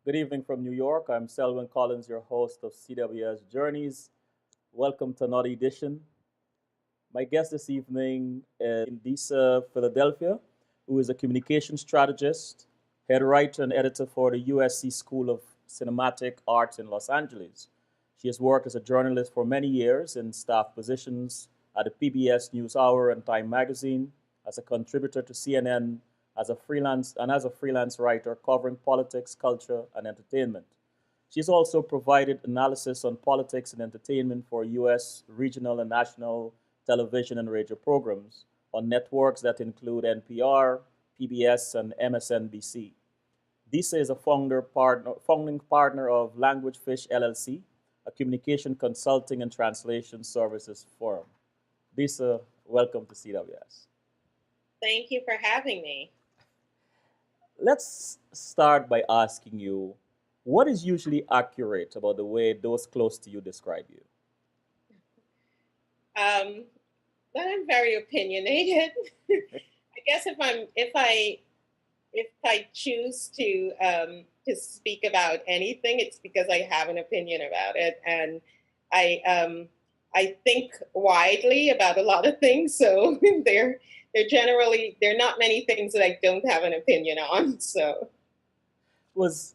Good evening from New York. I'm Selwyn Collins, your host of CWS Journeys. Welcome to another edition. My guest this evening is in Desa, Philadelphia, who is a communication strategist, head writer, and editor for the USC School of Cinematic Arts in Los Angeles. She has worked as a journalist for many years in staff positions at the PBS NewsHour and Time Magazine, as a contributor to CNN, as a freelance writer covering politics, culture, and entertainment. She's also provided analysis on politics and entertainment for US regional and national television and radio programs on networks that include NPR, PBS, and MSNBC. Disa is a founding partner of Language Fish LLC, a communication consulting and translation services firm. Disa, welcome to CWS. Thank you for having me. Let's start by asking you what is usually accurate about the way those close to you describe you? Um, but I'm very opinionated. I guess if I choose to speak about anything, it's because I have an opinion about it, and I think widely about a lot of things. So they're not many things that I don't have an opinion on. So Was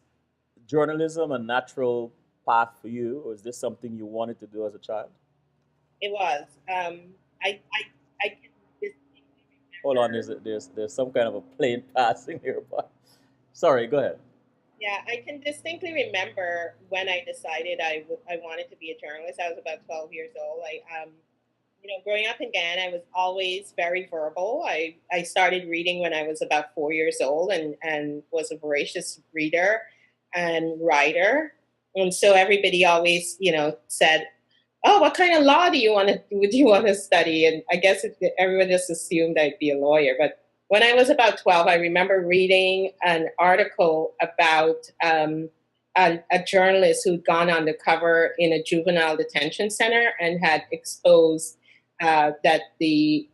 journalism a natural path for you, or is this something you wanted to do as a child? it was. I can distinctly Hold on, remember. there's some kind of a plane passing nearby. Sorry, go ahead. Yeah, I can distinctly remember when I decided I wanted to be a journalist. I was about 12 years old. Growing up in Ghana, I was always very verbal. I started reading when I was about 4 years old and was a voracious reader and writer. And so everybody always, said, "Oh, what kind of law would you want to study?" And I guess everyone just assumed I'd be a lawyer. But when I was about 12, I remember reading an article about a journalist who'd gone undercover in a juvenile detention center and had exposed that the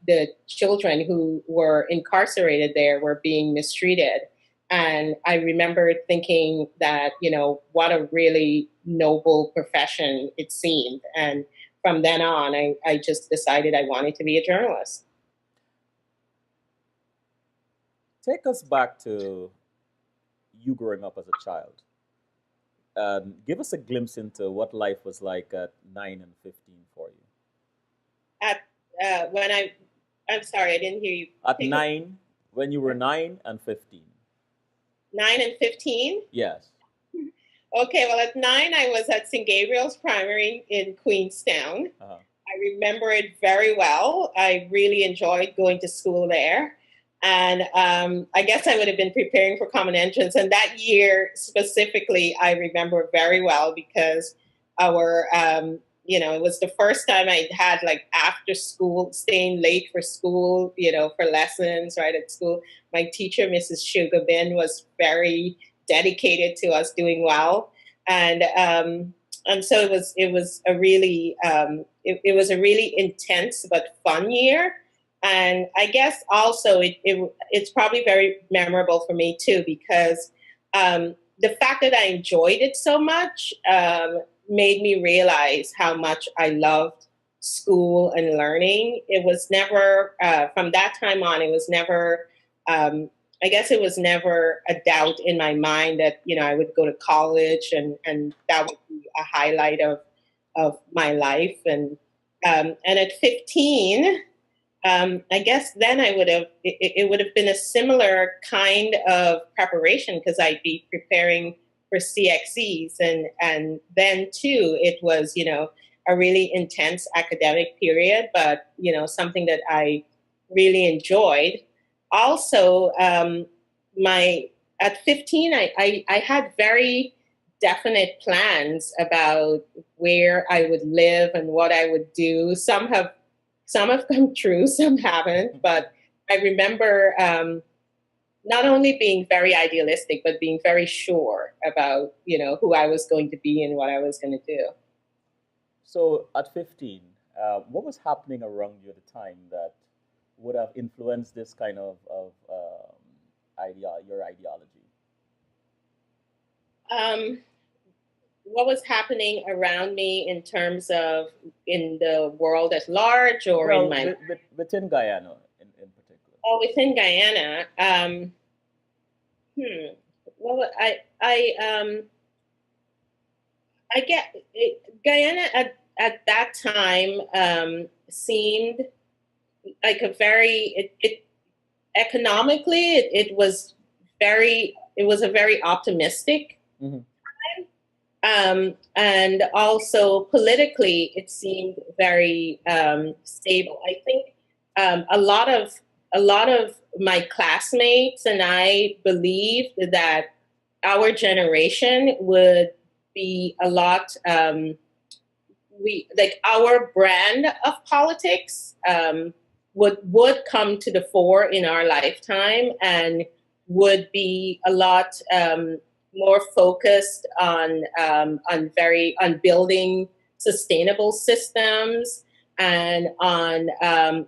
children who were incarcerated there were being mistreated. And I remember thinking that, what a really noble profession it seemed. And from then on, I just decided I wanted to be a journalist. Take us back to you growing up as a child. Give us a glimpse into what life was like at 9 and 15 for you. At when I'm sorry, I didn't hear you. At Take us 9, when you were 9 and 15. 9 and 15. Yes. Okay, well, at 9, I was at St. Gabriel's Primary in Queenstown. Uh-huh. I remember it very well. I really enjoyed going to school there. And I guess I would have been preparing for Common Entrance. And that year specifically, I remember very well because it was the first time I'd had like after school, staying late for school, for lessons right at school. My teacher, Mrs. Sugarbin, was very dedicated to us doing well. And so it was a really intense but fun year. And I guess also it's probably very memorable for me too because the fact that I enjoyed it so much made me realize how much I loved school and learning. It was never from that time on. It was never. I guess it was never a doubt in my mind that I would go to college and that would be a highlight of my life. And at 15, I guess then it would have been a similar kind of preparation because I'd be preparing for CXEs, and then too it was a really intense academic period, but something that I really enjoyed. Also, my at 15, I had very definite plans about where I would live and what I would do. Some have come true, some haven't. But I remember not only being very idealistic, but being very sure about who I was going to be and what I was going to do. So at 15, what was happening around you at the time that would have influenced this kind of your ideology? Um, what was happening around me in terms of in the world at large or in Well, my within Guyana in particular. oh within Guyana. Hmm. Well, I get it, Guyana at that time seemed like a very it economically it was a very optimistic Hmm. and also politically it seemed very stable. I think a lot of my classmates and I believed that our generation would be a lot we like our brand of politics would come to the fore in our lifetime and would be a lot more focused on building sustainable systems and on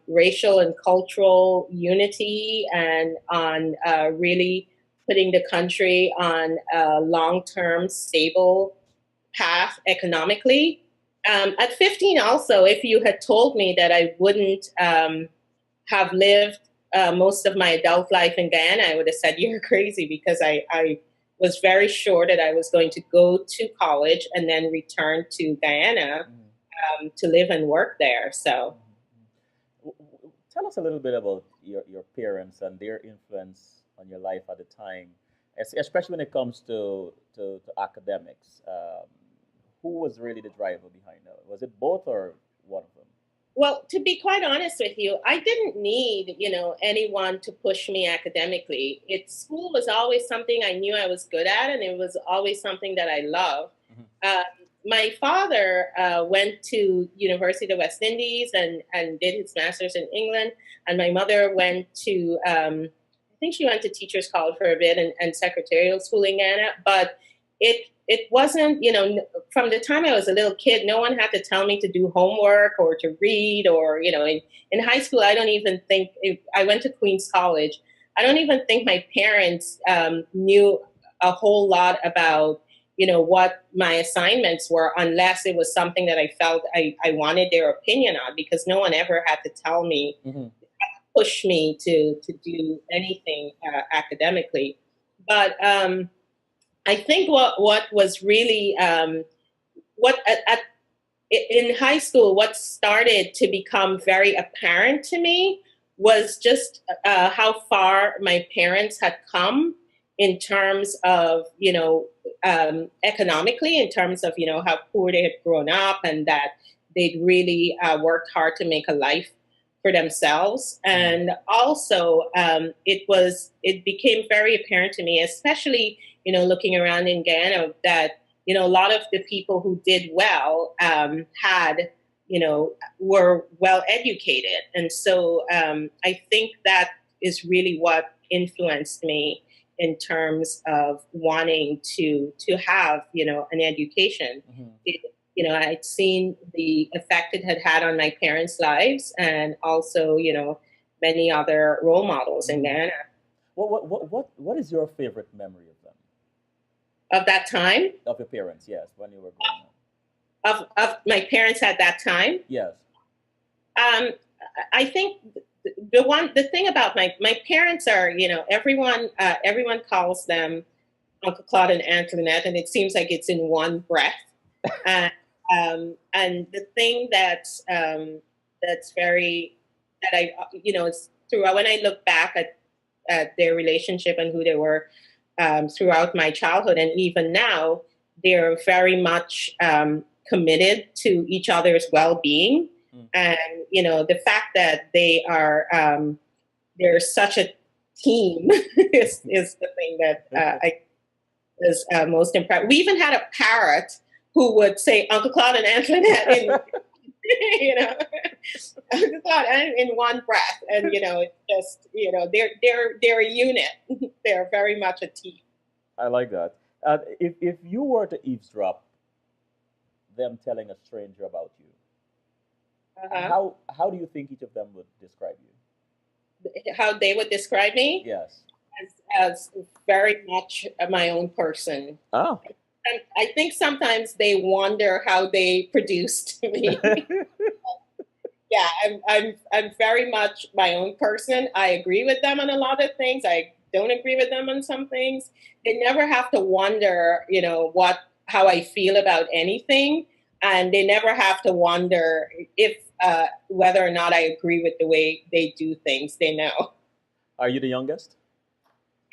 racial and cultural unity and on really putting the country on a long-term stable path economically. At 15, also, if you had told me that I wouldn't have lived most of my adult life in Guyana, I would have said, you're crazy, because I was very sure that I was going to go to college and then return to Guyana to live and work there. So, Tell us a little bit about your parents and their influence on your life at the time, especially when it comes to academics. Who was really the driver behind that? Was it both or one of them? well, to be quite honest with you, I didn't need, anyone to push me academically. School was always something I knew I was good at, and it was always something that I loved. Hmm. Uh, my father went to University of the West Indies and did his master's in England, and my mother went to, I think she went to Teachers College for a bit and secretarial school in Ghana, but it wasn't, from the time I was a little kid, no one had to tell me to do homework or to read or, in high school, I don't even think, I went to Queens College. I don't even think my parents knew a whole lot about, what my assignments were, unless it was something that I felt I wanted their opinion on, because no one ever had to tell me, Hmm. push me to do anything academically. But I think what was really what in high school, what started to become very apparent to me was just how far my parents had come in terms of economically, in terms of how poor they had grown up, and that they'd really worked hard to make a life for themselves. Hmm. And also it became very apparent to me, especially looking around in Ghana, that a lot of the people who did well had, were well educated. And so I think that is really what influenced me in terms of wanting to have, an education. Hmm. I'd seen the effect it had on my parents' lives, and also, many other role models in Hmm. Ghana What is your favorite memory of them? of that time, Of your parents, yes, when you were growing up. of my parents at that time. Yes. Um, I think the thing about my parents are, everyone calls them Uncle Claude and Antoinette, and it seems like it's in one breath. And and the thing that's very that I it's throughout, when I look back at their relationship and who they were throughout my childhood and even now, they're very much committed to each other's well-being. Mm. And the fact that they're such a team is the thing that I was most impressed. We even had a parrot who would say Uncle Claude and Antoinette in Uncle Claude and in one breath, and it's just they're a unit. They're very much a team. I like that. If you were to eavesdrop them telling a stranger about you, Uh-huh. how do you think each of them would describe you? How they would describe me? Yes. as very much my own person. Oh. And I think sometimes they wonder how they produced me. Yeah, I'm very much my own person. I agree with them on a lot of things. I don't agree with them on some things. They never have to wonder, how I feel about anything, and they never have to wonder if whether or not I agree with the way they do things. They know. Are you the youngest?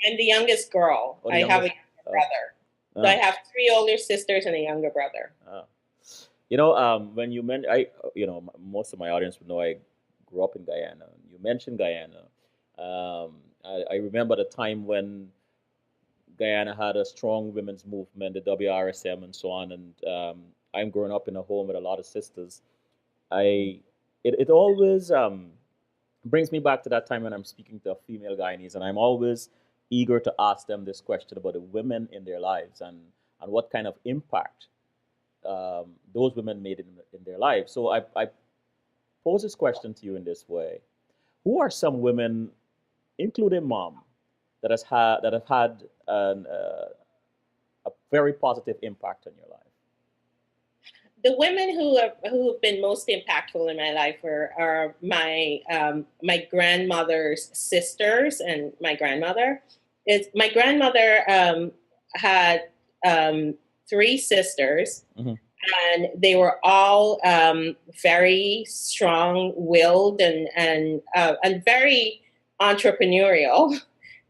I'm the youngest girl. Or the I have a youngest? younger Oh. brother. So I Oh. have three older sisters and a younger brother. Oh. When you mentioned, most of my audience would know I grew up in Guyana. You mentioned Guyana. I remember the time when Guyana had a strong women's movement, the WRSM, and so on. And I'm growing up in a home with a lot of sisters. I it always brings me back to that time when I'm speaking to a female Guyanese, and I'm always eager to ask them this question about the women in their lives and what kind of impact those women made in their lives. So I pose this question to you in this way: who are some women, including mom, that have had a very positive impact on your life? The women who have been most impactful in my life are my grandmother's sisters and my grandmother. Is my grandmother had three sisters, Mm-hmm. and they were all very strong-willed and very entrepreneurial,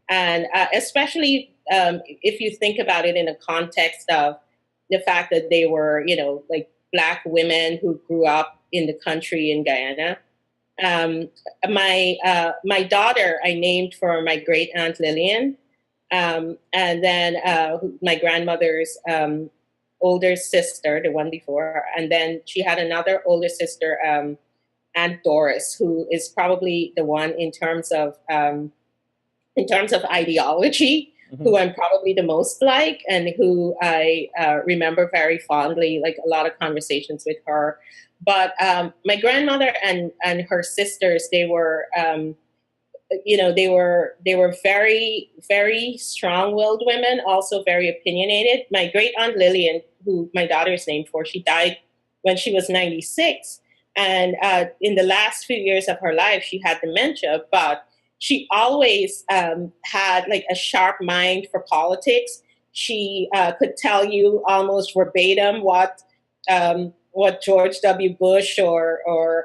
and especially if you think about it in a context of the fact that they were, like Black women who grew up in the country in Guyana. Um, my daughter I named for my great aunt Lillian, and then my grandmother's older sister, the one before, and then she had another older sister, Aunt Doris, who is probably the one in terms of ideology, Mm-hmm. who I'm probably the most like, and who I remember very fondly, like a lot of conversations with her. But my grandmother and her sisters, they were very, very strong-willed women, also very opinionated. My great aunt Lillian, who my daughter is named for, she died when she was 96, and in the last few years of her life, she had dementia, but she always had like a sharp mind for politics. She could tell you almost verbatim what George W. Bush or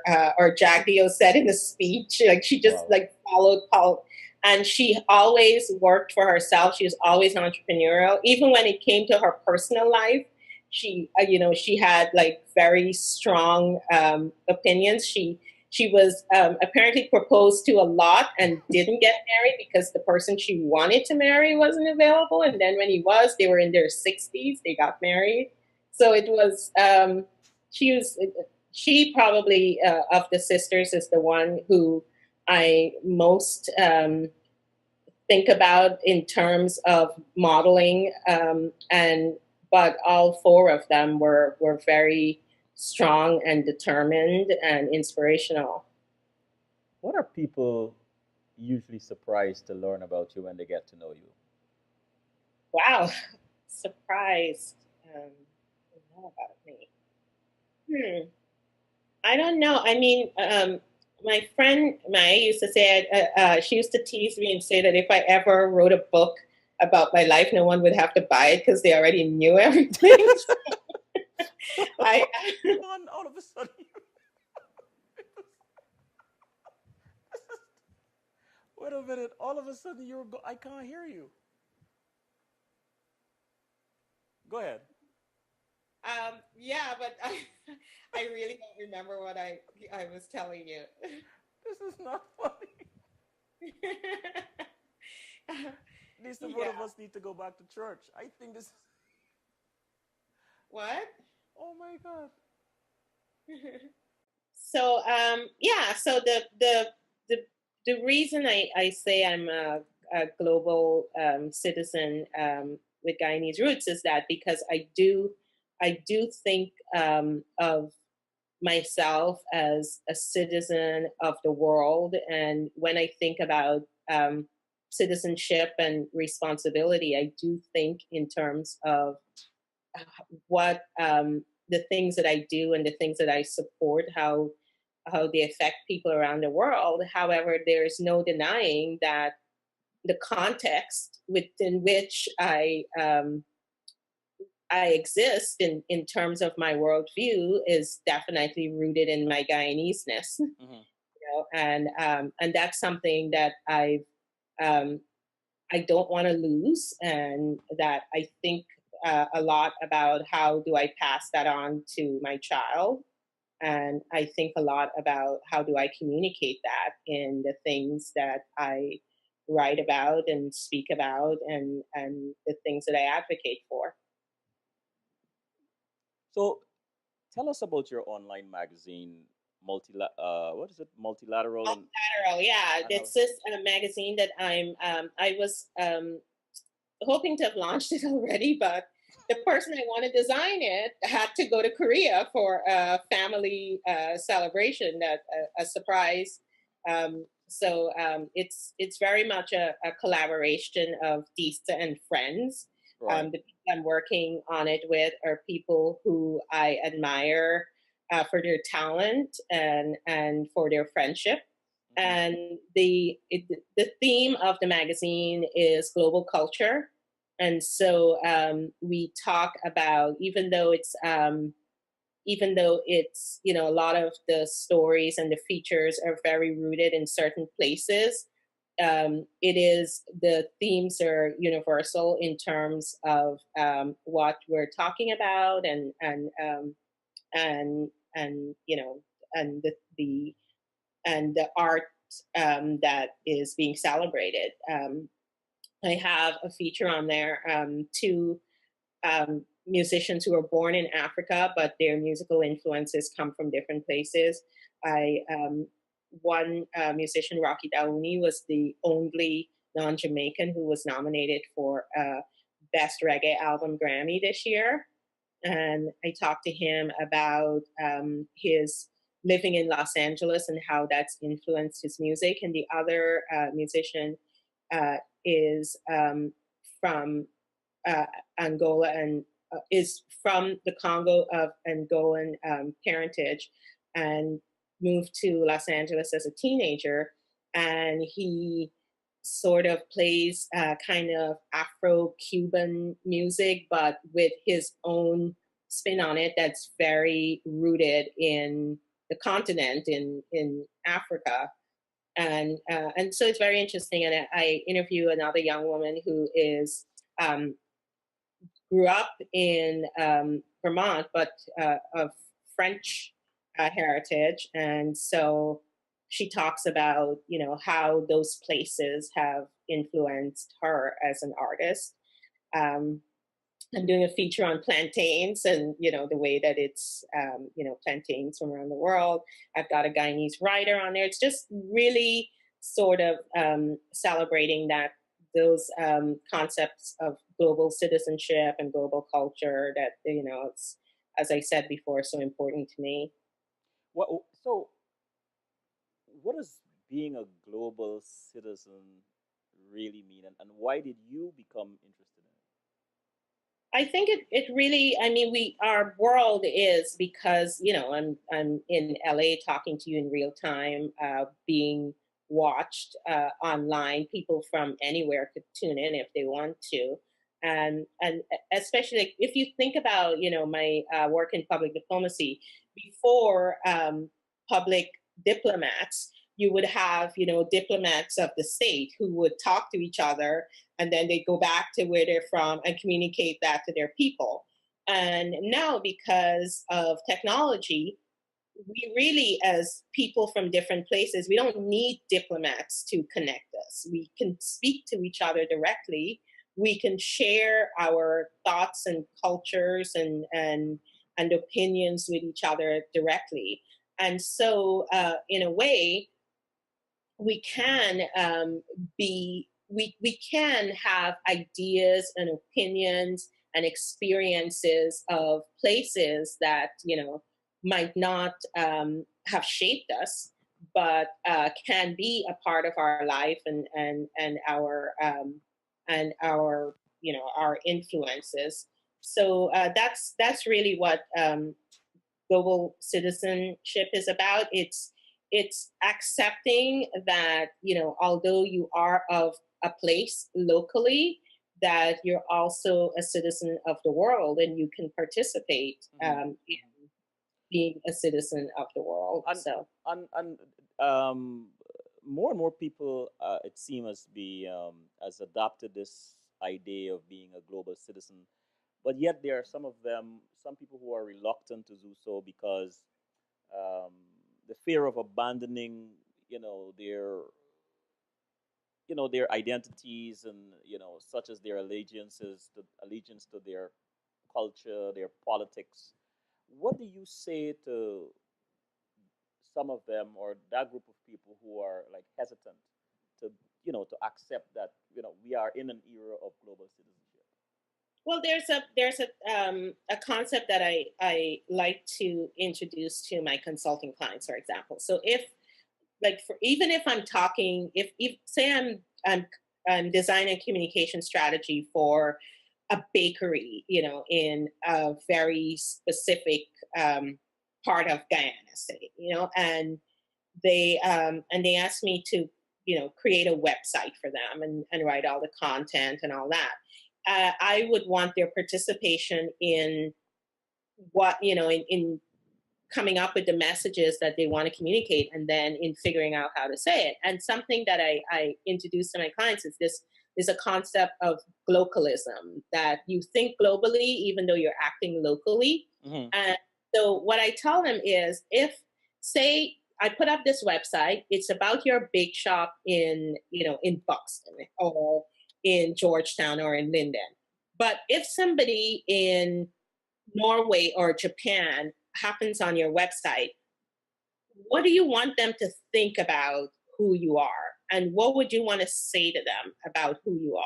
Jack Dio said in a speech. Like she just Wow. like followed Paul, and she always worked for herself. She was always entrepreneurial. Even when it came to her personal life, she had like very strong opinions. She was apparently proposed to a lot and didn't get married because the person she wanted to marry wasn't available. And then when he was, they were in their 60s, they got married. So it was, she probably, of the sisters, is the one who I most think about in terms of modeling. But all four of them were very strong and determined and inspirational. What are people usually surprised to learn about you when they get to know you? Wow, surprised. To know about me. Hmm. I don't know. I mean, my friend Maya used to say, she used to tease me and say that if I ever wrote a book about my life, no one would have to buy it because they already knew everything. I All of a sudden, wait a minute. All of a sudden, I can't hear you. Go ahead. yeah, but I really don't remember what I was telling you. This is not funny. At least the both of Yeah. us need to go back to church. I think this. What? Oh my God. So yeah, so the the reason I say I'm a global citizen with Guyanese roots is that because I do think of myself as a citizen of the world, and when I think about citizenship and responsibility, I do think in terms of what the things that I do and the things that I support, how they affect people around the world. However, there's no denying that the context within which I exist in terms of my worldview is definitely rooted in my Guyanese-ness. Mm-hmm. And that's something that um, I don't want to lose, and that I think a lot about how do I pass that on to my child, and I think a lot about how do I communicate that in the things that I write about and speak about, and the things that I advocate for. So tell us about your online magazine, what is it, multilateral Multilateral, yeah. and how? It's this magazine that I was hoping to have launched it already, but the person I want to design it had to go to Korea for a family celebration, a surprise. It's very much a collaboration of Desa and friends. Right. The people I'm working on it with are people who I admire for their talent and for their friendship. Mm-hmm. And the theme of the magazine is global culture. And so we talk about, even though it's a lot of the stories and the features are very rooted in certain places, the themes are universal in terms of what we're talking about, and and the art that is being celebrated. I have a feature on there, two musicians who were born in Africa, but their musical influences come from different places. One musician, Rocky Daouni, was the only non-Jamaican who was nominated for Best Reggae Album Grammy this year. And I talked to him about his living in Los Angeles and how that's influenced his music. And the other musician is from Angola and is from the Congo of Angolan parentage, and moved to Los Angeles as a teenager. And he sort of plays kind of Afro-Cuban music, but with his own spin on it that's very rooted in the continent, in Africa. And so it's very interesting. And I interview another young woman who is grew up in Vermont, but of French heritage, and so she talks about how those places have influenced her as an artist. I'm doing a feature on plantains, and the way that it's plantains from around the world. I've got a Guyanese writer on there. It's just really sort of celebrating that those concepts of global citizenship and global culture that it's, as I said before, so important to me. So what does being a global citizen really mean, and why did you become interested in I think it really, I mean, our world is, because I'm in LA talking to you in real time, being watched online. People from anywhere could tune in if they want to, and especially like, if you think about my work in public diplomacy before public diplomats. You would have diplomats of the state who would talk to each other, and then they go back to where they're from and communicate that to their people. And now, because of technology, we really, as people from different places, we don't need diplomats to connect us. We can speak to each other directly. We can share our thoughts and cultures and opinions with each other directly. And so, in a way, we can we can have ideas and opinions and experiences of places that might not have shaped us, but can be a part of our life and our our influences. So that's really what global citizenship is about. It's accepting that although you are of a place locally, that you're also a citizen of the world and you can participate in being a citizen of the world. And So and um, more and more people, it seems, has adopted this idea of being a global citizen, but yet there are some people who are reluctant to do so because um, the fear of abandoning, their their identities and such as their allegiance to their culture, their politics. What do you say to some of them or that group of people who are like hesitant to to accept that we are in an era of global citizenship? well, there's a concept that I like to introduce to my consulting clients, for example. So if like for even if I'm talking, if say I'm designing a communication strategy for a bakery, in a very specific um, part of Guyana, say, and they asked me to create a website for them and write all the content and all that. I would want their participation in what in coming up with the messages that they want to communicate and then in figuring out how to say it. And something that I introduce to my clients is a concept of localism, that you think globally even though you're acting locally. Hmm. And so what I tell them is, if say I put up this website, it's about your bake shop in Buxton or in Georgetown or in Linden. But if somebody in Norway or Japan happens on your website, what do you want them to think about who you are? And what would you want to say to them about who you are?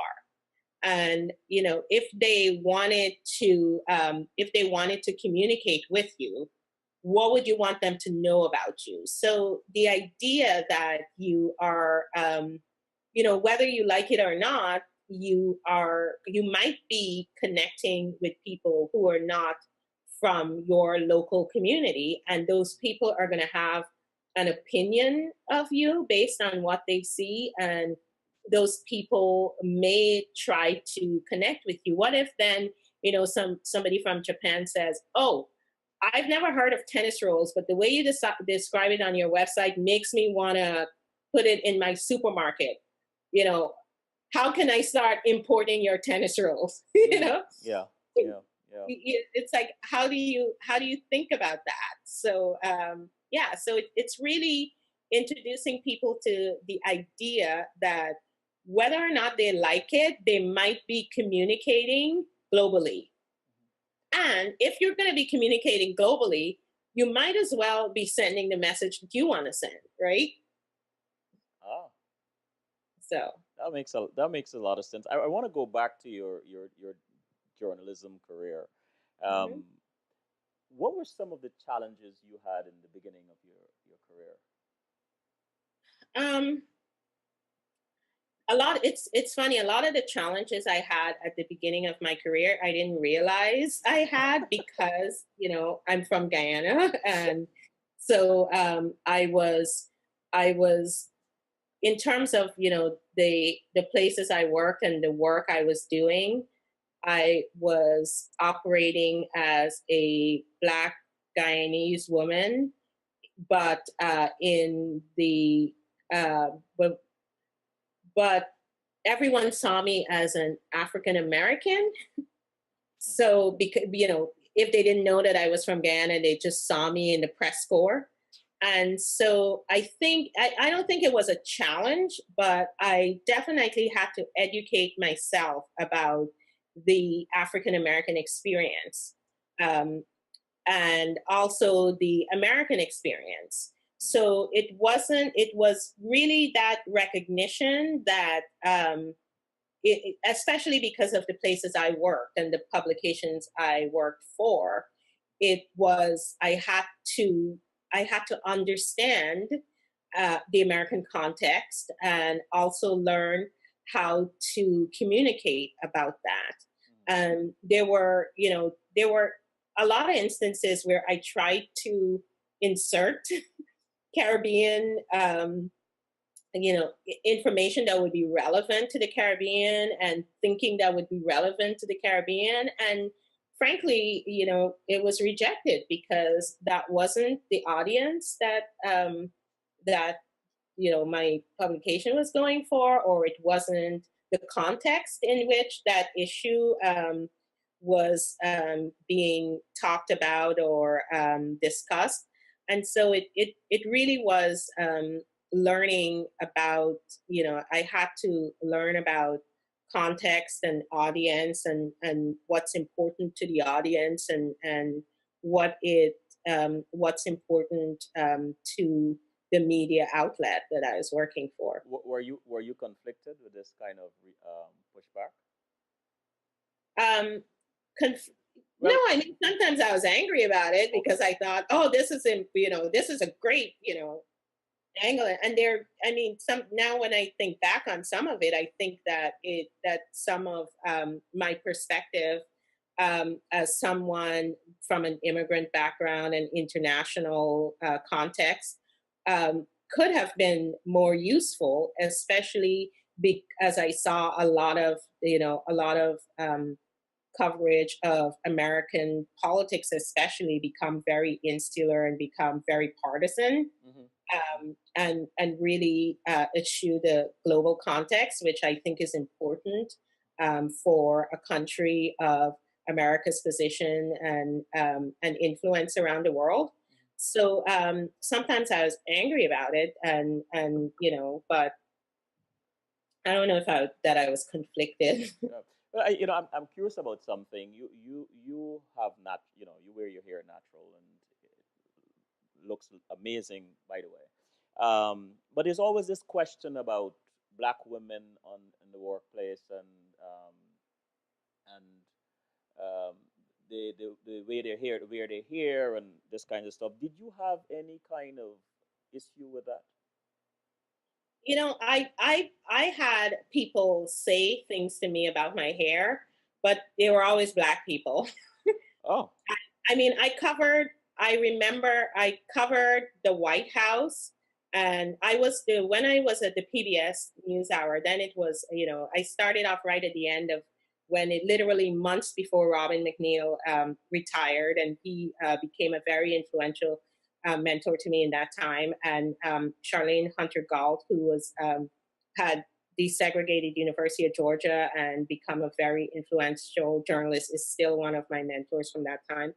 And if they wanted to communicate with you, what would you want them to know about you? So the idea that you are, whether you like it or not, you might be connecting with people who are not from your local community, and those people are going to have an opinion of you based on what they see, and those people may try to connect with you. What if then somebody from Japan says, "Oh, I've never heard of tennis rolls, but the way you describe it on your website makes me want to put it in my supermarket. You know, how can I start importing your tennis rolls?" Yeah, yeah, yeah. It's like, how do you think about that? So yeah, so it's really introducing people to the idea that whether or not they like it, they might be communicating globally. And if you're going to be communicating globally, you might as well be sending the message that you want to send, right? Ah, So that makes a lot of sense. I want to go back to your journalism career. mhm. Um, what were some of the challenges you had in the beginning of your career? um, it's funny, a lot of the challenges I had at the beginning of my career I didn't realize I had, because I'm from Guyana. And so I was in terms of the places I worked and the work I was doing, I was operating as a Black Guyanese woman, but in the uh, but but everyone saw me as an African American. So because if they didn't know that I was from Guyana, they just saw me in the press corps. And so I don't think it was a challenge, but I definitely had to educate myself about the African American experience, um, and also the American experience. So it was really that recognition that especially because of the places I worked and the publications I worked for, it was I had to understand the American context, and also learn how to communicate about that. There were, there were a lot of instances where I tried to insert Caribbean, information that would be relevant to the Caribbean and thinking that would be relevant to the Caribbean. And frankly, it was rejected because that wasn't the audience that my publication was going for, or it wasn't the context in which that issue was being talked about or discussed. And so it really was learning about, I had to learn about context and audience and what's important to the audience and what's important to the media outlet that I was working for. Were you conflicted with this kind of pushback? No, I mean, sometimes I was angry about it because I thought, oh, this is a great, angle. And now when I think back on some of it, I think that some of my perspective as someone from an immigrant background and international context could have been more useful, especially because I saw a lot of coverage of American politics, especially, become very insular and become very partisan, and really eschew the global context, which I think is important for a country of America's position and influence around the world. So sometimes I was angry about it, and but I don't know if I was conflicted. Yeah. Well, I'm curious about something. You have you wear your hair natural and it looks amazing, by the way. But there's always this question about black women in the workplace and the way they're here, where they're here, and this kind of stuff. Did you have any kind of issue with that? I had people say things to me about my hair, but they were always black people. Oh. I remember I covered the White House, and when I was at the PBS NewsHour, then it was, I started off right at the end of when it literally months before Robin McNeil retired, and he became a very influential mentor to me in that time. And Charlene Hunter Galt, who had desegregated University of Georgia and become a very influential journalist, is still one of my mentors from that time.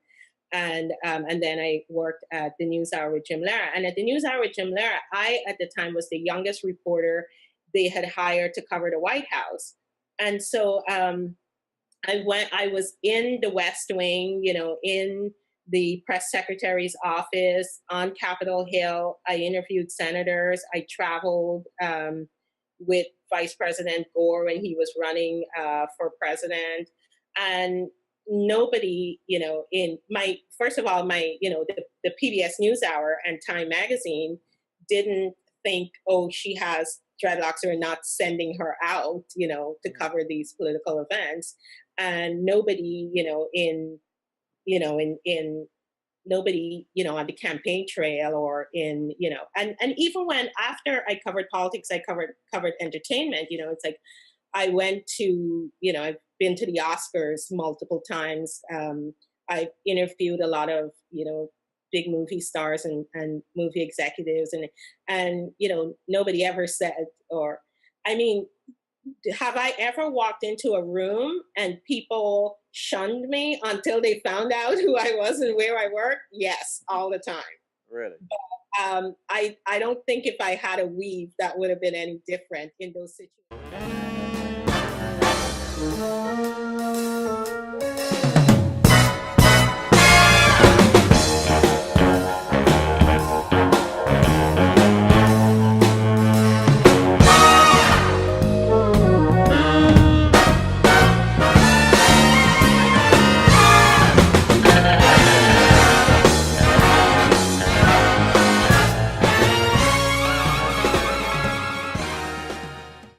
And then I worked at the NewsHour with Jim Lara. And at the NewsHour with Jim Lara, I, at the time, was the youngest reporter they had hired to cover the White House. And so I was in the West Wing, in the press secretary's office on Capitol Hill. I interviewed senators. I traveled with Vice President Gore when he was running for president. And nobody, first of all, the PBS NewsHour and Time Magazine didn't think, oh, she has dreadlocks, or not sending her out, to cover these political events. And nobody, nobody, on the campaign trail or and even when after I covered politics, I covered entertainment, it's like I went to, I've been to the Oscars multiple times. I've interviewed a lot of, big movie stars and movie executives and nobody ever said, have I ever walked into a room and people shunned me until they found out who I was and where I worked? Yes, all the time. Really? But I don't think if I had a weave that would have been any different in those situations.